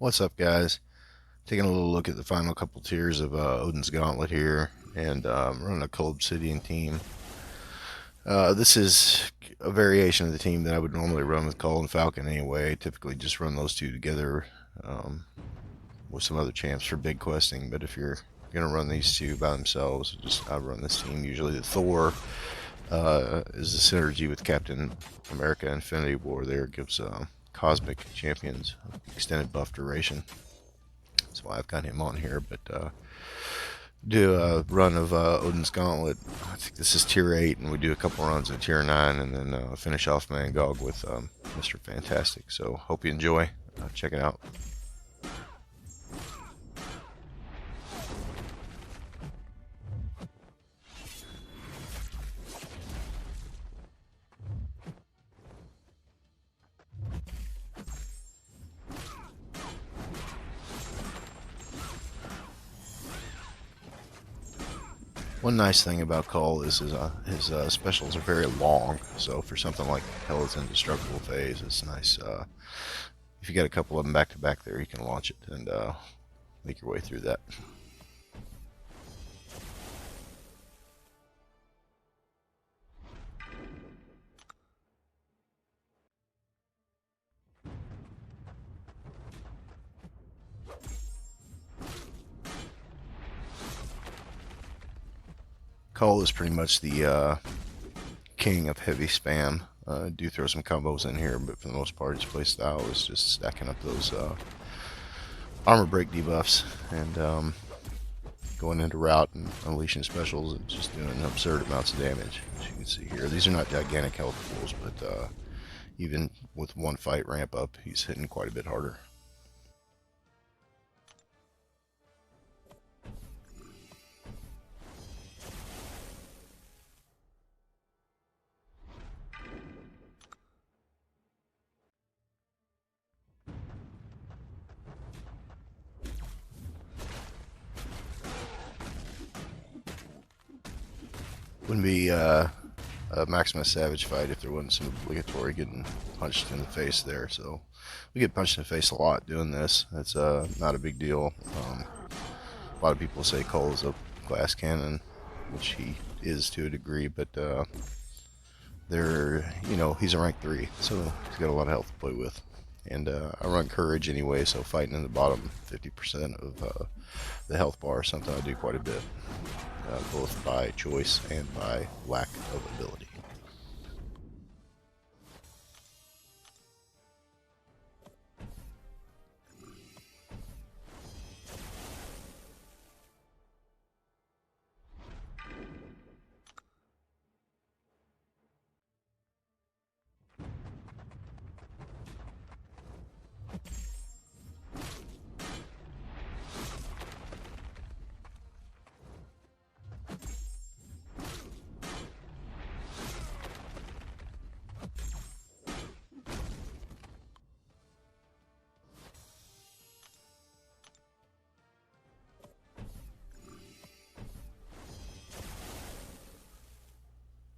What's up, guys? Taking a little look at the final couple tiers of Odin's Gauntlet here, and running a Cull Obsidian team. This is a variation of the team that I would normally run with Cull and Falcon anyway. Typically just run those two together um, with some other champs for big questing, but if you're going to run these two by themselves, I run this team. Usually the Thor is the synergy with Captain America Infinity War there. Gives Cosmic Champions extended buff duration. That's why I've got him on here, but do a run of Odin's Gauntlet. I think this is tier 8, and we do a couple runs at tier 9, and then finish off Mangog with Mr. Fantastic. So hope you enjoy. Check it out. One nice thing about Cull is his specials are very long, so for something like Hell's Indestructible Phase, it's nice. If you got a couple of them back to back there, you can launch it and make your way through that. Cull is pretty much the king of heavy spam. Do throw some combos in here, but for the most part, his play style is just stacking up those armor break debuffs and going into route and unleashing specials and just doing absurd amounts of damage. As you can see here, these are not gigantic health pools, but even with one fight ramp up, he's hitting quite a bit harder. Wouldn't be a Maximus Savage fight if there wasn't some obligatory getting punched in the face there. So we get punched in the face a lot doing this. It's not a big deal. A lot of people say Cull is a glass cannon, which he is to a degree, but he's a rank 3, so he's got a lot of health to play with. And I run Courage anyway, so fighting in the bottom 50% of the health bar is something I do quite a bit. Both by choice and by lack of ability.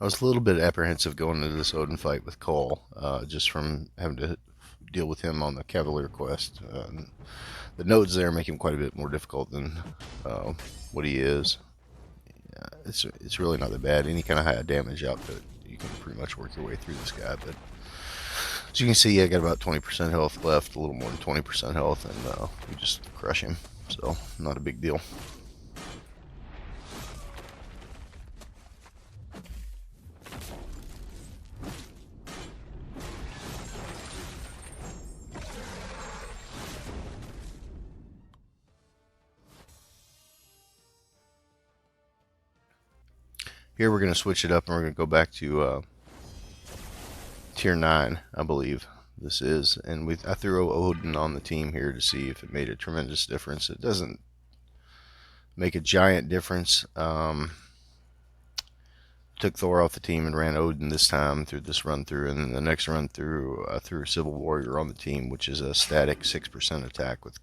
I was a little bit apprehensive going into this Odin fight with Cull, just from having to deal with him on the Cavalier quest. The nodes there make him quite a bit more difficult than what he is. It's really not that bad. Any kind of high damage output, you can pretty much work your way through this guy. But as you can see, I got about 20% health left, a little more than 20% health, and we just crush him. So not a big deal. Here we're going to switch it up and we're going to go back to tier 9, I believe this is. And I threw Odin on the team here to see if it made a tremendous difference. It doesn't make a giant difference. Took Thor off the team and ran Odin this time through this run through. And then the next run through, I threw Civil Warrior on the team, which is a static 6% attack with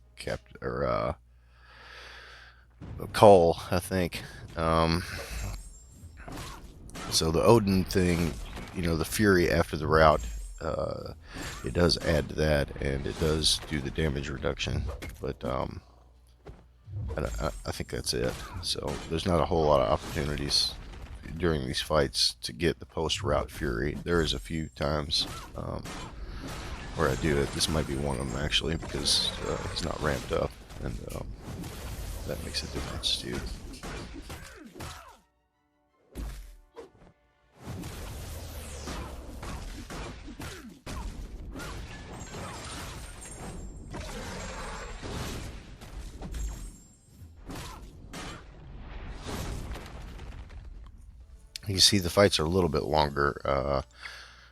Cull, I think. So the Odin thing, the Fury after the route it does add to that, and it does do the damage reduction. But I think that's it. So there's not a whole lot of opportunities during these fights to get the post-route Fury. There is a few times where I do it. This might be one of them actually, because he's not ramped up, and that makes a difference too. You can see the fights are a little bit longer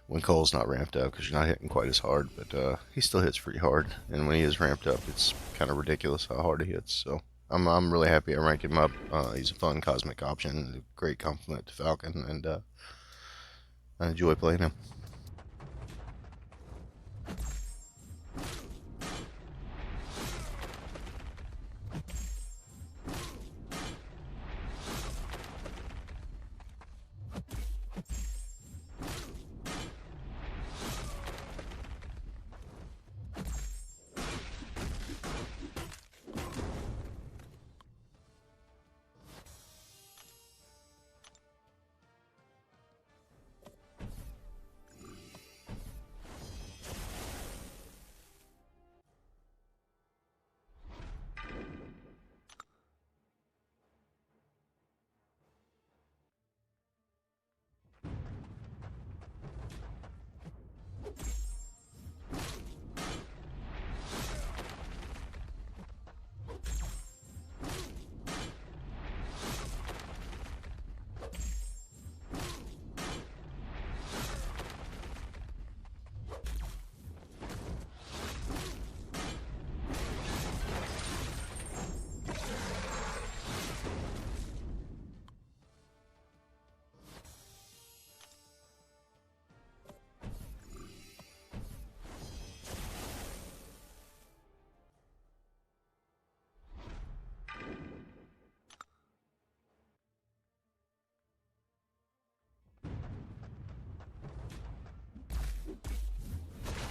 when Cull's not ramped up, because you're not hitting quite as hard, but he still hits pretty hard. And when he is ramped up, it's kind of ridiculous how hard he hits. So I'm really happy I ranked him up. He's a fun cosmic option, a great complement to Falcon, and I enjoy playing him.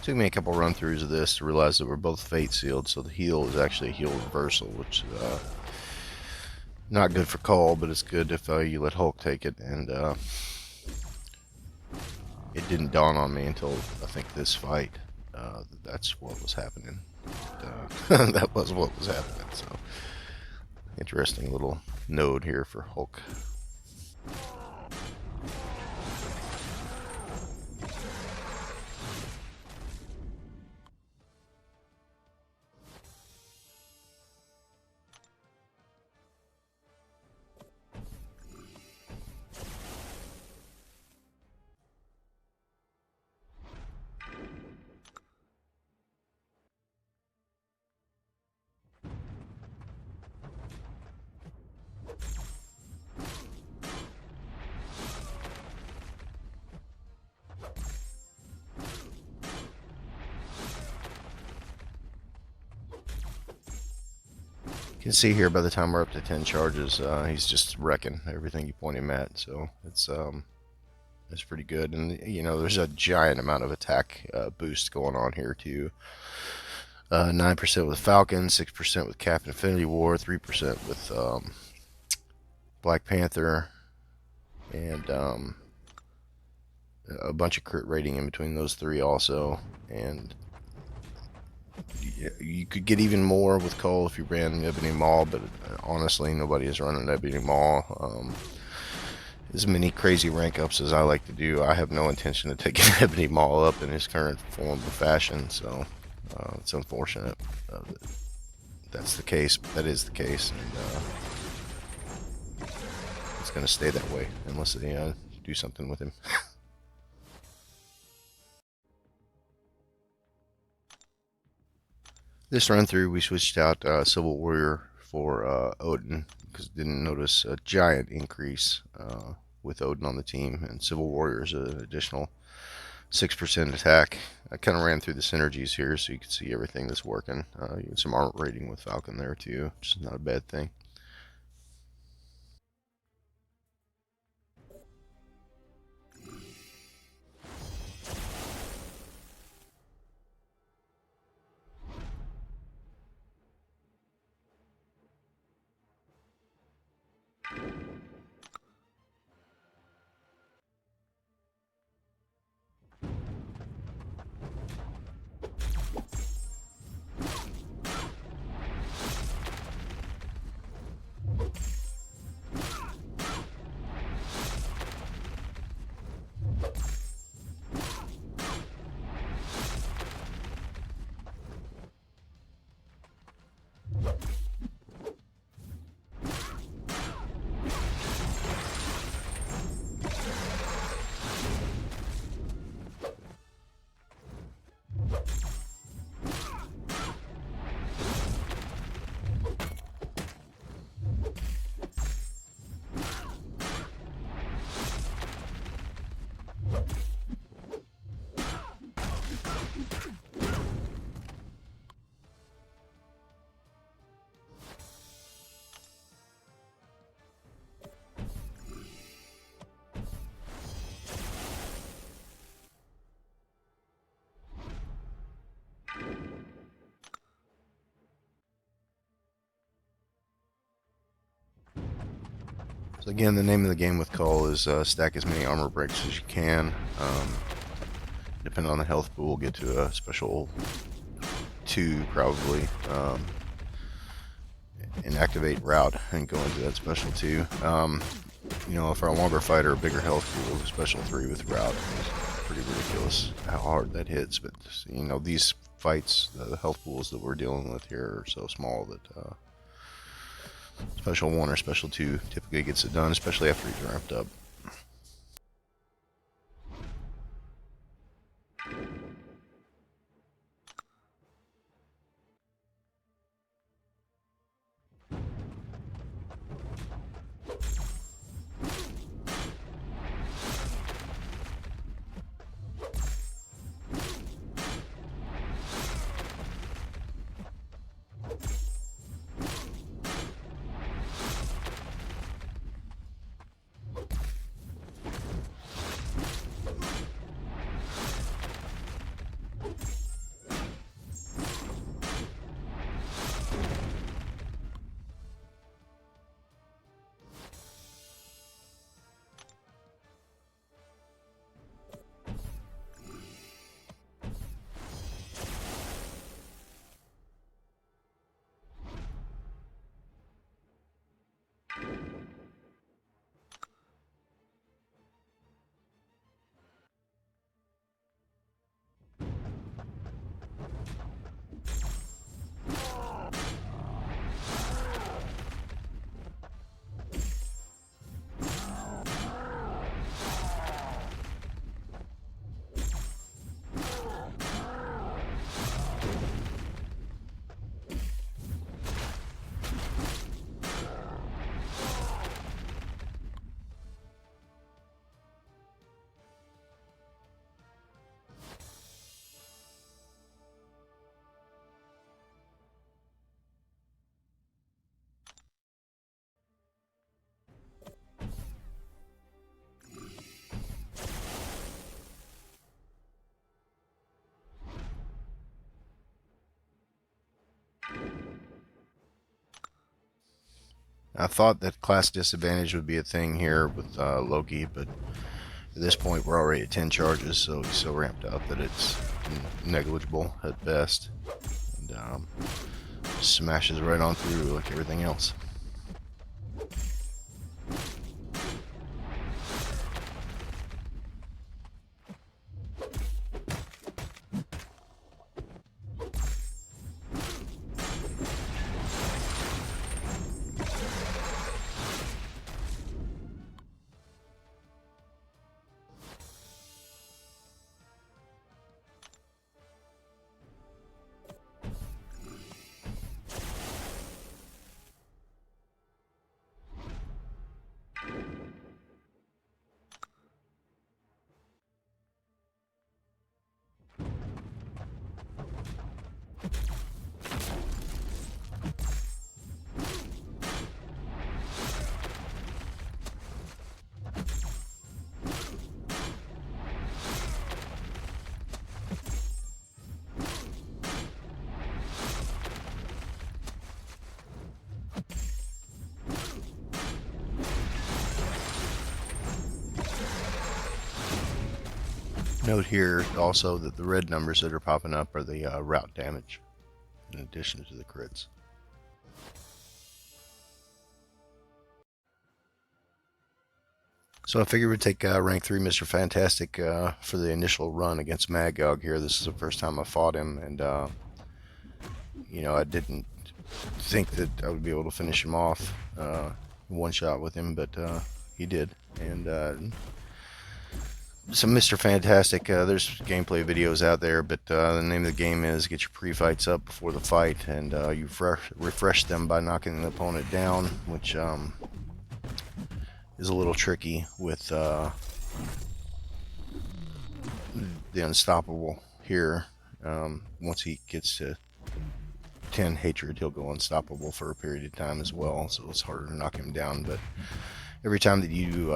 Took me a couple run throughs of this to realize that we're both fate sealed, so the heal is actually a heal reversal, which is not good for Cull, but it's good if you let Hulk take it. And it didn't dawn on me until I think this fight. That's what was happening. That was what was happening. So interesting little node here for Hulk. You can see here by the time we're up to 10 charges, he's just wrecking everything you point him at. So it's pretty good. And you know, there's a giant amount of attack boost going on here too. 9% with Falcon, 6% with Cap Infinity War, 3% with Black Panther, and a bunch of crit rating in between those three also. And you could get even more with Cull if you ran Ebony Maw, but honestly, nobody is running Ebony Maw. As many crazy rank ups as I like to do, I have no intention of taking Ebony Maw up in his current form of fashion, so it's unfortunate that's the case, but that is the case, and it's going to stay that way unless they do something with him. This run through, we switched out Civil Warrior for Odin because didn't notice a giant increase with Odin on the team, and Civil Warrior is an additional 6% attack. I kind of ran through the synergies here so you can see everything that's working. You get some armor rating with Falcon there too, which is not a bad thing. So again, the name of the game with Cull is stack as many armor breaks as you can. Depending on the health pool, get to a special 2 probably, and activate route and go into that special 2. You know, for a longer fight or a bigger health pool, the special 3 with route is pretty ridiculous how hard that hits. But you know, these fights, the health pools that we're dealing with here are so small that special 1 or special 2 typically gets it done, especially after he's ramped up. I thought that class disadvantage would be a thing here with Loki, but at this point we're already at 10 charges, so he's so ramped up that it's negligible at best, and smashes right on through like everything else. Note here also that the red numbers that are popping up are the route damage in addition to the crits. So I figured we'd take rank 3 Mr. Fantastic for the initial run against Magog here. This is the first time I fought him, and you know, I didn't think that I would be able to finish him off one shot with him, but he did. And so Mr. Fantastic, there's gameplay videos out there, but the name of the game is get your pre-fights up before the fight, and you refresh them by knocking the opponent down, which is a little tricky with the Unstoppable here. Once he gets to 10 hatred, he'll go unstoppable for a period of time as well, so it's harder to knock him down. But every time that you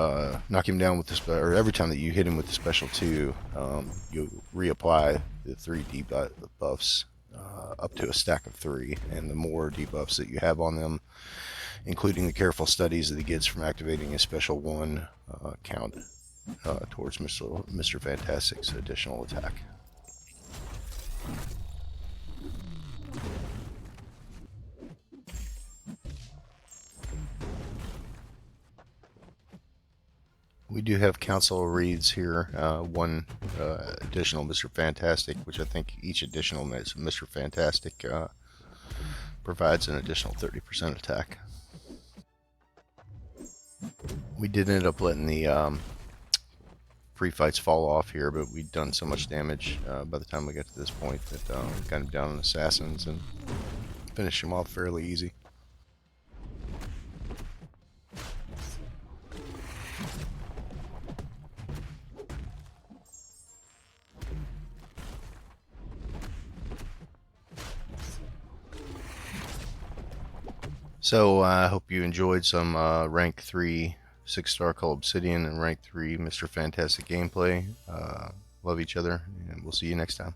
knock him down with this, or every time that you hit him with the special 2, you reapply the 3 debuffs up to a stack of 3, and the more debuffs that you have on them including the careful studies that he gets from activating a special 1 count towards Mr. Fantastic's additional attack. We do have council reads here, 1 additional Mr. Fantastic, which I think each additional Mr. Fantastic provides an additional 30% attack. We did end up letting the free fights fall off here, but we'd done so much damage by the time we got to this point that we got him down on assassins and finished him off fairly easy. So I hope you enjoyed some rank 3 6-star Cull Obsidian and rank 3 Mr. Fantastic gameplay. Love each other, and we'll see you next time.